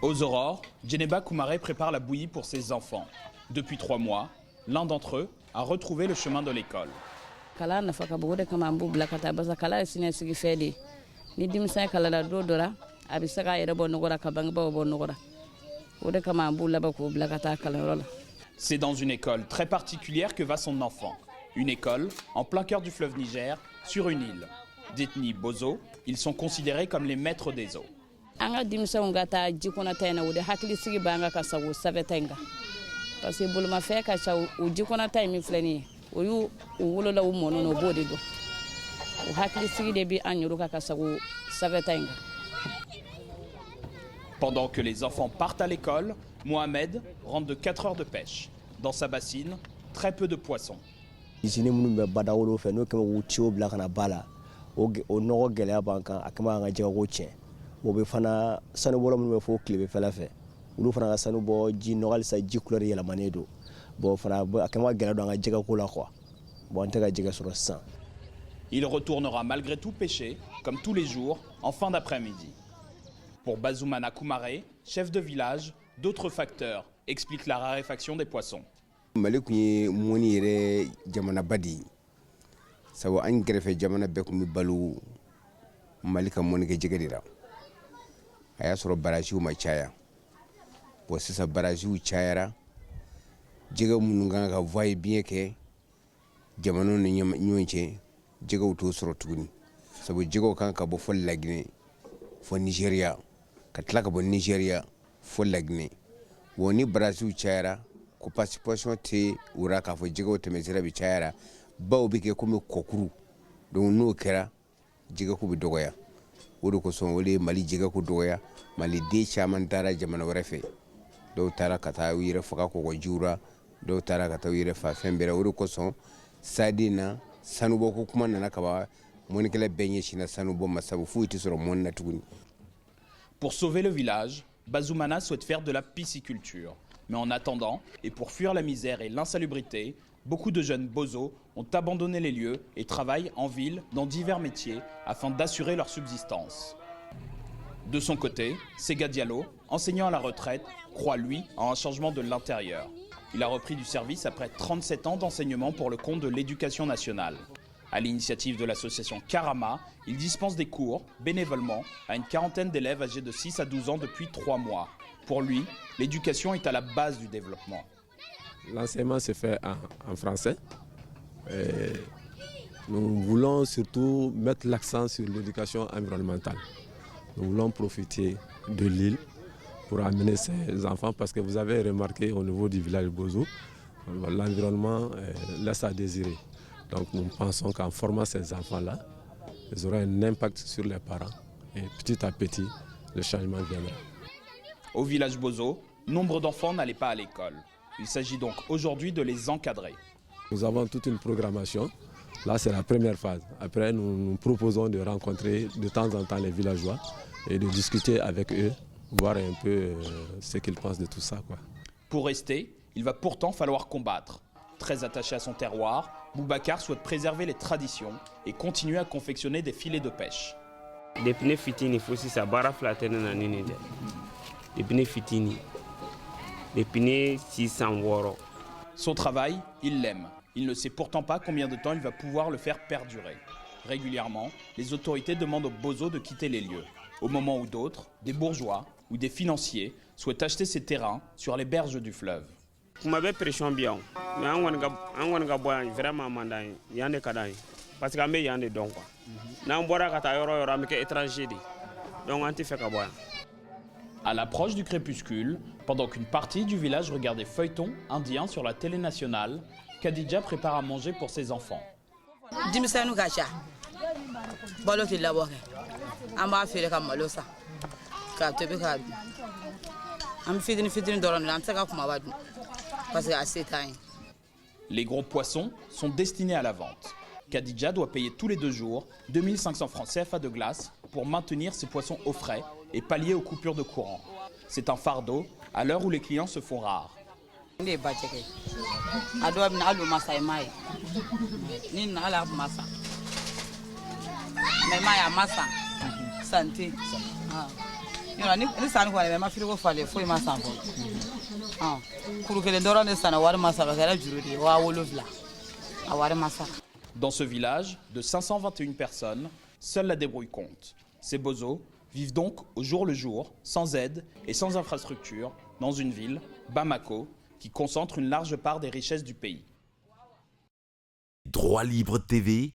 Aux aurores, Djeneba Koumaré prépare la bouillie pour ses enfants. Depuis 3 mois, l'un d'entre eux a retrouvé le chemin de l'école. C'est dans une école très particulière que va son enfant. Une école en plein cœur du fleuve Niger, sur une île. D'ethnie Bozo, ils sont considérés comme les maîtres des eaux. Pendant que les enfants partent à l'école, Mohamed rentre de 4 heures de pêche. Dans sa bassine, très peu de poissons. Il retournera malgré tout pêcher, comme tous les jours, en fin d'après-midi. Pour Bazoumana Koumaré, chef de village, d'autres facteurs expliquent la raréfaction des poissons. Nigeria katlaka bo Nigeria fo lagne woni Brazil chayara ko participation te ura ka fo jigo te mesira bi chayara bawo bi ke komi kokuru don no kera jiga ku bi dogoya wodi ko son wole Mali jiga ku dogoya Mali de chaman dara jamana warefe do tara kata wire faka ko jura do tara kata wire fa fembere wodi ko son sadina sanubo ko kuma nana kaba. Pour sauver le village, Bazoumana souhaite faire de la pisciculture. Mais en attendant, et pour fuir la misère et l'insalubrité, beaucoup de jeunes bozos ont abandonné les lieux et travaillent en ville dans divers métiers afin d'assurer leur subsistance. De son côté, Sega Diallo, enseignant à la retraite, croit lui en un changement de l'intérieur. Il a repris du service après 37 ans d'enseignement pour le compte de l'Éducation nationale. À l'initiative de l'association Karama, il dispense des cours, bénévolement, à une quarantaine d'élèves âgés de 6 à 12 ans depuis 3 mois. Pour lui, l'éducation est à la base du développement. L'enseignement se fait en français. Nous voulons surtout mettre l'accent sur l'éducation environnementale. Nous voulons profiter de l'île pour amener ces enfants parce que vous avez remarqué au niveau du village Bozo, l'environnement laisse à désirer. Donc nous pensons qu'en formant ces enfants-là, ils auront un impact sur les parents et petit à petit, le changement viendra. Au village Bozo, nombre d'enfants n'allaient pas à l'école. Il s'agit donc aujourd'hui de les encadrer. Nous avons toute une programmation. Là, c'est la première phase. Après, nous proposons de rencontrer de temps en temps les villageois et de discuter avec eux, voir un peu ce qu'ils pensent de tout ça, quoi. Pour rester, il va pourtant falloir combattre. Très attaché à son terroir, Boubacar souhaite préserver les traditions et continuer à confectionner des filets de pêche. Depuis fitini fosi sa bara flatene na nini de. Depuis fitini. Depuis 600 woro. Son travail, il l'aime. Il ne sait pourtant pas combien de temps il va pouvoir le faire perdurer. Régulièrement, les autorités demandent aux bozos de quitter les lieux. Au moment où d'autres, des bourgeois ou des financiers, souhaitent acheter ces terrains sur les berges du fleuve. Kuma be pression bien mais an woni ga boy vraiment mandan yande kadai parce que ambe yande donc quoi na mbora kata yoro am ke étranger di donc anti fait ka boy. À l'approche du crépuscule, pendant qu'une partie du village regarde des feuilletons indiens sur la télé nationale, Khadija prépare à manger pour ses enfants. Dimisanu gacha bolo ti labo ke amba fere kam malosa ka tebe ka am fidini doron am saka kuma wadu. Les gros poissons sont destinés à la vente. Khadija doit payer tous les 2 jours 2500 francs CFA de glace pour maintenir ses poissons au frais et pallier aux coupures de courant. C'est un fardeau à l'heure où les clients se font rares. ni sanu kɔni bɛ ma frigo falen foyi ma san fɔlɔ kuru kelen dɔrɔn de sanna wari ma sara kɛra juru de ye 7,000 a wari ma sara. Dans ce village de 521 personnes, seule la débrouille compte. Ces bozos vivent donc au jour le jour, sans aide et sans infrastructure, dans une ville, Bamako, qui concentre une large part des richesses du pays. Droit Libre TV,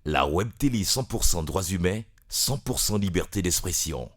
la web télé 100% droits humains, 100% liberté d'expression.